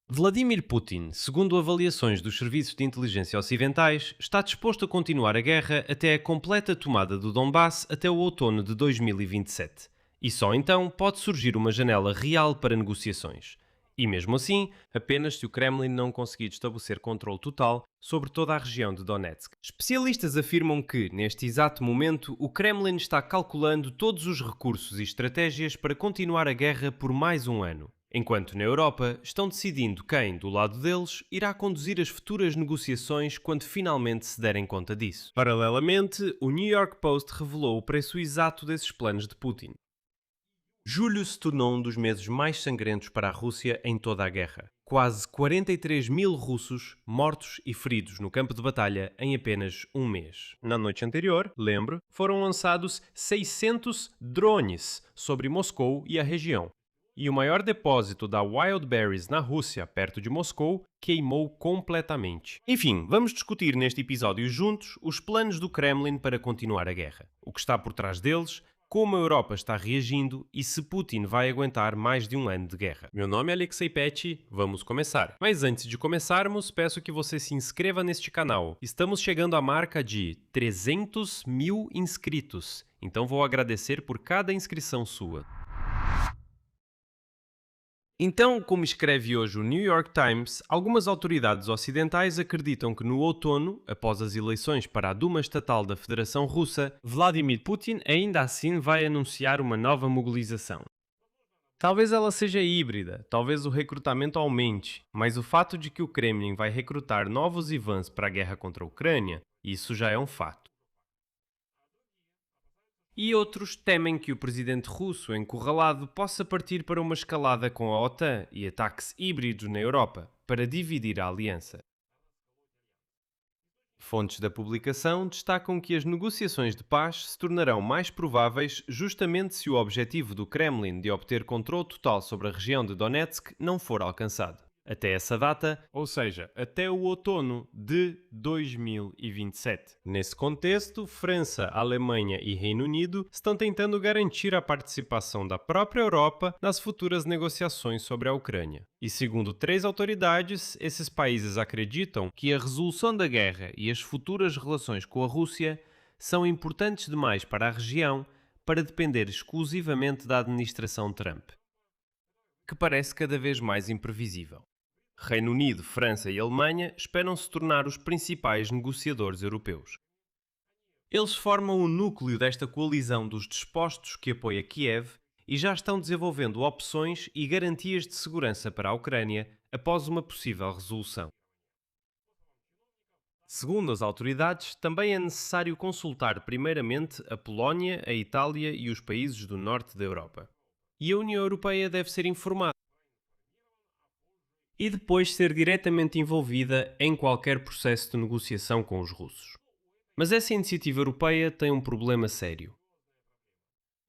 Vladimir Putin, segundo avaliações dos serviços de inteligência ocidentais, está disposto a continuar a guerra até a completa tomada do Donbass até o outono de 2027. E só então pode surgir uma janela real para negociações. E mesmo assim, apenas se o Kremlin não conseguir estabelecer controle total sobre toda a região de Donetsk. Especialistas afirmam que, neste exato momento, o Kremlin está calculando todos os recursos e estratégias para continuar a guerra por mais um ano. Enquanto na Europa estão decidindo quem, do lado deles, irá conduzir as futuras negociações quando finalmente se derem conta disso. Paralelamente, o New York Post revelou o preço exato desses planos de Putin. Julho se tornou um dos meses mais sangrentos para a Rússia em toda a guerra. Quase 43 mil russos mortos e feridos no campo de batalha em apenas um mês. Na noite anterior, lembro, foram lançados 600 drones sobre Moscou e a região. E o maior depósito da Wildberries na Rússia, perto de Moscou, queimou completamente. Enfim, vamos discutir neste episódio juntos os planos do Kremlin para continuar a guerra, o que está por trás deles, como a Europa está reagindo e se Putin vai aguentar mais de um ano de guerra. Meu nome é Alexei Petty, vamos começar. Mas antes de começarmos, peço que você se inscreva neste canal. Estamos chegando à marca de 300 mil inscritos, então vou agradecer por cada inscrição sua. Então, como escreve hoje o New York Times, algumas autoridades ocidentais acreditam que no outono, após as eleições para a Duma Estatal da Federação Russa, Vladimir Putin ainda assim vai anunciar uma nova mobilização. Talvez ela seja híbrida, talvez o recrutamento aumente, mas o fato de que o Kremlin vai recrutar novos Ivans para a guerra contra a Ucrânia, isso já é um fato. E outros temem que o presidente russo, encurralado, possa partir para uma escalada com a OTAN e ataques híbridos na Europa, para dividir a aliança. Fontes da publicação destacam que as negociações de paz se tornarão mais prováveis justamente se o objetivo do Kremlin de obter controle total sobre a região de Donetsk não for alcançado. Até essa data, ou seja, até o outono de 2027. Nesse contexto, França, Alemanha e Reino Unido estão tentando garantir a participação da própria Europa nas futuras negociações sobre a Ucrânia. E segundo três autoridades, esses países acreditam que a resolução da guerra e as futuras relações com a Rússia são importantes demais para a região para depender exclusivamente da administração Trump, que parece cada vez mais imprevisível. Reino Unido, França e Alemanha esperam se tornar os principais negociadores europeus. Eles formam o núcleo desta coalizão dos dispostos que apoia Kiev e já estão desenvolvendo opções e garantias de segurança para a Ucrânia após uma possível resolução. Segundo as autoridades, também é necessário consultar primeiramente a Polónia, a Itália e os países do norte da Europa. E a União Europeia deve ser informada e depois ser diretamente envolvida em qualquer processo de negociação com os russos. Mas essa iniciativa europeia tem um problema sério.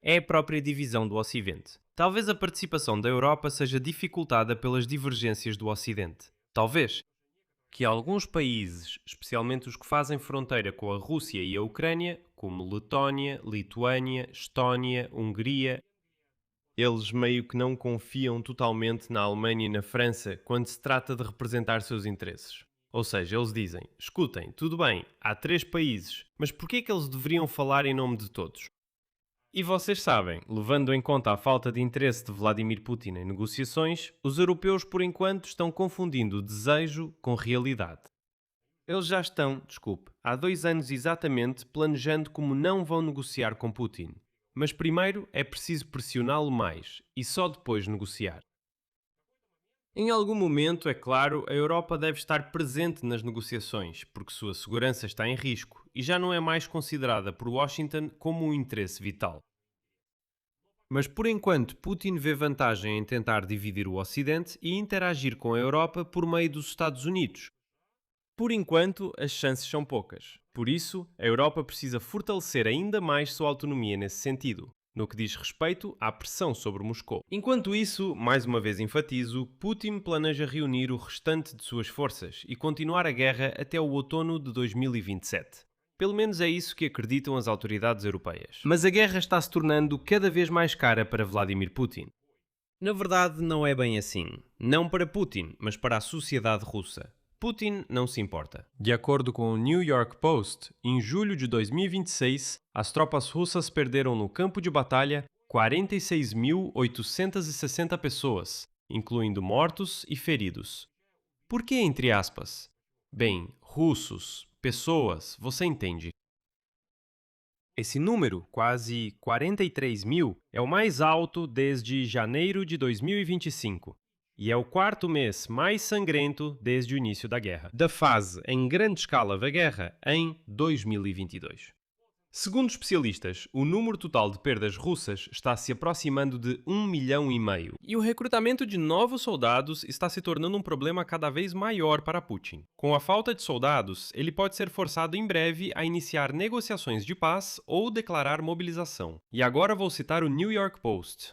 É a própria divisão do Ocidente. Talvez a participação da Europa seja dificultada pelas divergências do Ocidente. Talvez que alguns países, especialmente os que fazem fronteira com a Rússia e a Ucrânia, como Letónia, Lituânia, Estónia, Hungria, eles meio que não confiam totalmente na Alemanha e na França quando se trata de representar seus interesses. Ou seja, eles dizem, escutem, tudo bem, há três países, mas porquê que eles deveriam falar em nome de todos? E vocês sabem, levando em conta a falta de interesse de Vladimir Putin em negociações, os europeus por enquanto estão confundindo desejo com realidade. Eles já estão, há 2 anos exatamente planejando como não vão negociar com Putin. Mas primeiro é preciso pressioná-lo mais e só depois negociar. Em algum momento, é claro, a Europa deve estar presente nas negociações, porque sua segurança está em risco e já não é mais considerada por Washington como um interesse vital. Mas por enquanto, Putin vê vantagem em tentar dividir o Ocidente e interagir com a Europa por meio dos Estados Unidos. Por enquanto, as chances são poucas. Por isso, a Europa precisa fortalecer ainda mais sua autonomia nesse sentido, no que diz respeito à pressão sobre Moscou. Enquanto isso, mais uma vez enfatizo, Putin planeja reunir o restante de suas forças e continuar a guerra até o outono de 2027. Pelo menos é isso que acreditam as autoridades europeias. Mas a guerra está se tornando cada vez mais cara para Vladimir Putin. Na verdade, não é bem assim. Não para Putin, mas para a sociedade russa. Putin não se importa. De acordo com o New York Post, em julho de 2026, as tropas russas perderam no campo de batalha 46.860 pessoas, incluindo mortos e feridos. Por que entre aspas? Bem, russos, pessoas, você entende. Esse número, quase 43 mil, é o mais alto desde janeiro de 2025 e é o quarto mês mais sangrento desde o início da guerra, da fase em grande escala da guerra em 2022. Segundo especialistas, o número total de perdas russas está se aproximando de 1,5 milhão e o recrutamento de novos soldados está se tornando um problema cada vez maior para Putin. Com a falta de soldados, ele pode ser forçado em breve a iniciar negociações de paz ou declarar mobilização. E agora vou citar o New York Post.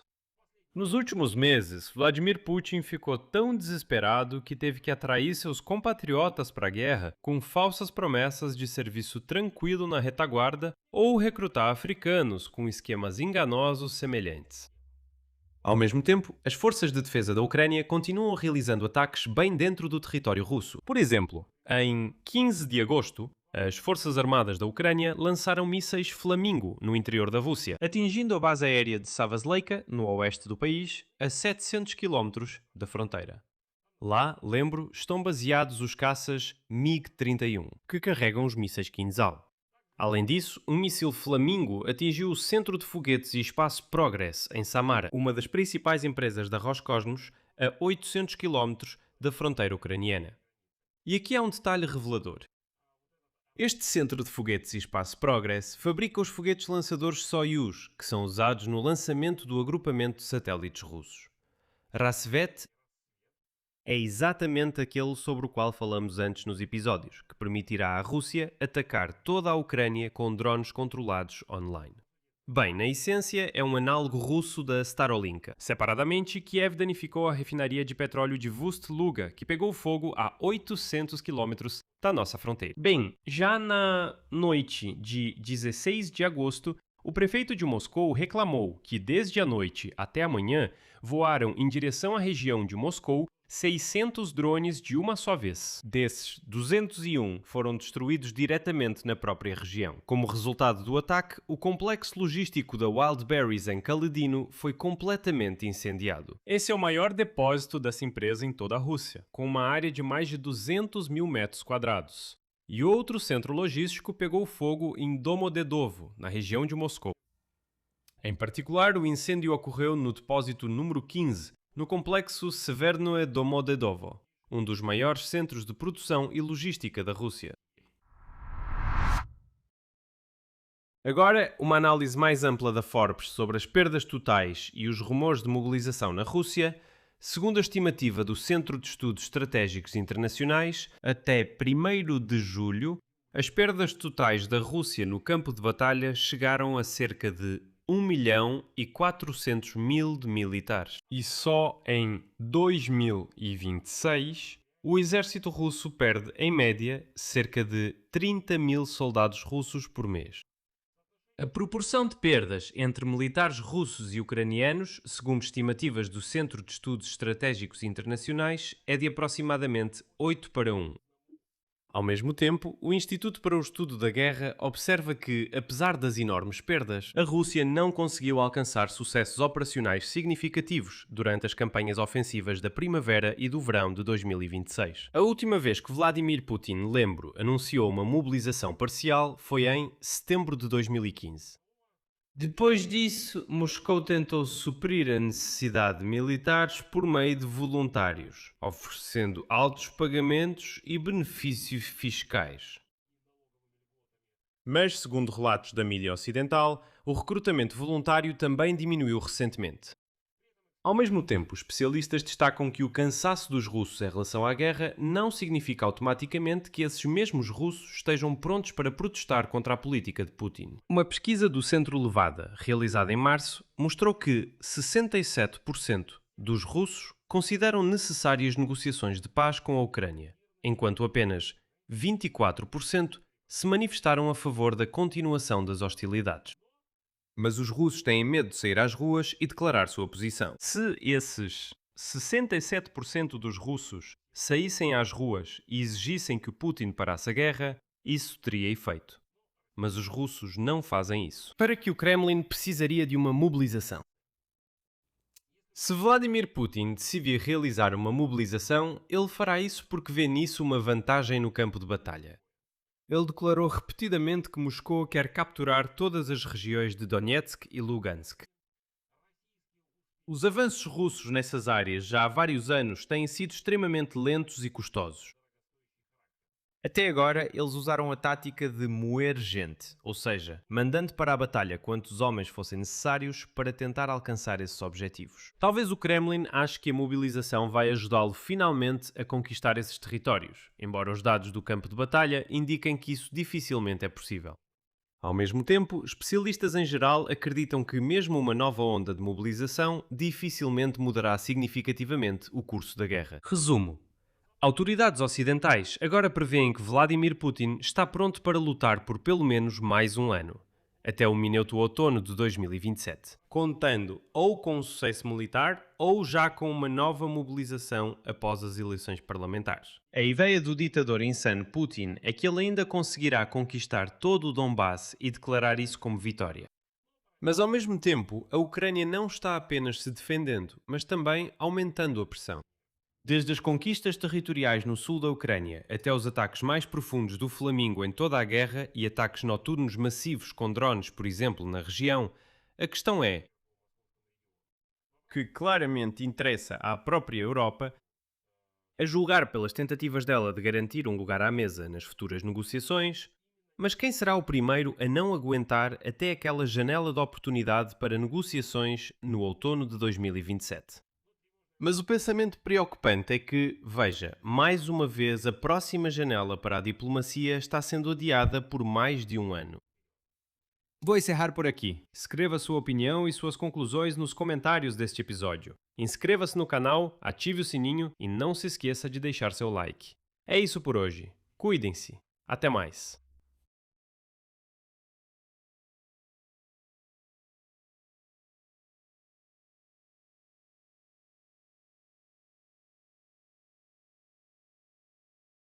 Nos últimos meses, Vladimir Putin ficou tão desesperado que teve que atrair seus compatriotas para a guerra com falsas promessas de serviço tranquilo na retaguarda ou recrutar africanos com esquemas enganosos semelhantes. Ao mesmo tempo, as forças de defesa da Ucrânia continuam realizando ataques bem dentro do território russo. Por exemplo, em 15 de agosto, as Forças Armadas da Ucrânia lançaram mísseis Flamingo no interior da Rússia, atingindo a base aérea de Savazleika, no oeste do país, a 700 km da fronteira. Lá, lembro, estão baseados os caças MiG-31, que carregam os mísseis Kinzhal. Além disso, um míssil Flamingo atingiu o Centro de Foguetes e Espaço Progress, em Samara, uma das principais empresas da Roscosmos, a 800 km da fronteira ucraniana. E aqui há um detalhe revelador. Este Centro de Foguetes e Espaço Progress fabrica os foguetes lançadores Soyuz, que são usados no lançamento do agrupamento de satélites russos. Rassvet é exatamente aquele sobre o qual falamos antes nos episódios, que permitirá à Rússia atacar toda a Ucrânia com drones controlados online. Bem, na essência, é um análogo russo da Starolinka. Separadamente, Kiev danificou a refinaria de petróleo de Vust-Luga, que pegou fogo a 800 km da nossa fronteira. Bem, já na noite de 16 de agosto, o prefeito de Moscou reclamou que desde a noite até amanhã voaram em direção à região de Moscou 600 drones de uma só vez. Desses, 201 foram destruídos diretamente na própria região. Como resultado do ataque, o complexo logístico da Wildberries em Kaledino foi completamente incendiado. Esse é o maior depósito dessa empresa em toda a Rússia, com uma área de mais de 200 mil metros quadrados. E outro centro logístico pegou fogo em Domodedovo, na região de Moscou. Em particular, o incêndio ocorreu no depósito número 15, no complexo Severnoe Domodedovo, um dos maiores centros de produção e logística da Rússia. Agora, uma análise mais ampla da Forbes sobre as perdas totais e os rumores de mobilização na Rússia. Segundo a estimativa do Centro de Estudos Estratégicos Internacionais, até 1º de julho, as perdas totais da Rússia no campo de batalha chegaram a cerca de 1.400.000 de militares. E só em 2026, o exército russo perde, em média, cerca de 30.000 soldados russos por mês. A proporção de perdas entre militares russos e ucranianos, segundo estimativas do Centro de Estudos Estratégicos Internacionais, é de aproximadamente 8:1. Ao mesmo tempo, o Instituto para o Estudo da Guerra observa que, apesar das enormes perdas, a Rússia não conseguiu alcançar sucessos operacionais significativos durante as campanhas ofensivas da primavera e do verão de 2026. A última vez que Vladimir Putin, lembro, anunciou uma mobilização parcial foi em setembro de 2015. Depois disso, Moscou tentou suprir a necessidade de militares por meio de voluntários, oferecendo altos pagamentos e benefícios fiscais. Mas, segundo relatos da mídia ocidental, o recrutamento voluntário também diminuiu recentemente. Ao mesmo tempo, especialistas destacam que o cansaço dos russos em relação à guerra não significa automaticamente que esses mesmos russos estejam prontos para protestar contra a política de Putin. Uma pesquisa do Centro Levada, realizada em março, mostrou que 67% dos russos consideram necessárias negociações de paz com a Ucrânia, enquanto apenas 24% se manifestaram a favor da continuação das hostilidades. Mas os russos têm medo de sair às ruas e declarar sua posição. Se esses 67% dos russos saíssem às ruas e exigissem que o Putin parasse a guerra, isso teria efeito. Mas os russos não fazem isso. Para que o Kremlin precisaria de uma mobilização. Se Vladimir Putin decidir realizar uma mobilização, ele fará isso porque vê nisso uma vantagem no campo de batalha. Ele declarou repetidamente que Moscou quer capturar todas as regiões de Donetsk e Lugansk. Os avanços russos nessas áreas já há vários anos têm sido extremamente lentos e custosos. Até agora, eles usaram a tática de moer gente, ou seja, mandando para a batalha quantos homens fossem necessários para tentar alcançar esses objetivos. Talvez o Kremlin ache que a mobilização vai ajudá-lo finalmente a conquistar esses territórios, embora os dados do campo de batalha indiquem que isso dificilmente é possível. Ao mesmo tempo, especialistas em geral acreditam que mesmo uma nova onda de mobilização dificilmente mudará significativamente o curso da guerra. Resumo. Autoridades ocidentais agora prevêem que Vladimir Putin está pronto para lutar por pelo menos mais um ano, até o minuto outono de 2027, contando ou com um sucesso militar ou já com uma nova mobilização após as eleições parlamentares. A ideia do ditador insano Putin é que ele ainda conseguirá conquistar todo o Donbass e declarar isso como vitória. Mas ao mesmo tempo, a Ucrânia não está apenas se defendendo, mas também aumentando a pressão. Desde as conquistas territoriais no sul da Ucrânia até os ataques mais profundos do Flamingo em toda a guerra e ataques noturnos massivos com drones, por exemplo, na região, a questão é que claramente interessa à própria Europa, a julgar pelas tentativas dela de garantir um lugar à mesa nas futuras negociações, mas quem será o primeiro a não aguentar até aquela janela de oportunidade para negociações no outono de 2027? Mas o pensamento preocupante é que, veja, mais uma vez a próxima janela para a diplomacia está sendo adiada por mais de um ano. Vou encerrar por aqui. Escreva sua opinião e suas conclusões nos comentários deste episódio. Inscreva-se no canal, ative o sininho e não se esqueça de deixar seu like. É isso por hoje. Cuidem-se. Até mais.